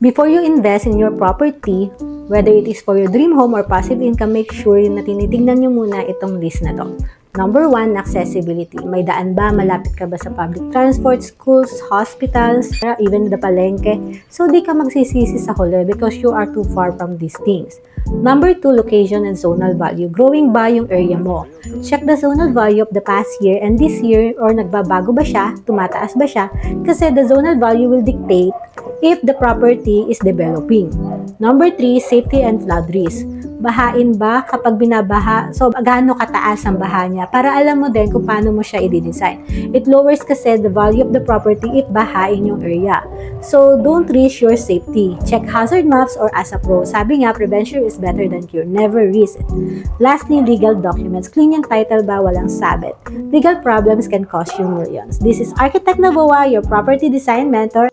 Before you invest in your property, whether it is for your dream home or passive income, make sure na tinitingnan nyo muna itong list na to. Number 1, accessibility. May daan ba? Malapit ka ba sa public transport, schools, hospitals, even the palengke? So, di ka magsisisi sa huli because you are too far from these things. Number 2, location and zonal value. Growing ba yung area mo? Check the zonal value of the past year and this year, or nagbabago ba siya? Tumataas ba siya? Kasi the zonal value will dictate if the property is developing. Number 3, safety and flood risk. Bahain ba kapag binabaha? So, gaano kataas ang baha niya? Para alam mo din kung paano mo siya i-design. It lowers kasi the value of the property if bahain yung area. So, don't risk your safety. Check hazard maps or as a pro. Sabi nga, prevention is better than cure. Never risk it. Lastly, legal documents. Clean yung title ba? Walang sabit. Legal problems can cost you millions. This is Architect Novoa, your property design mentor.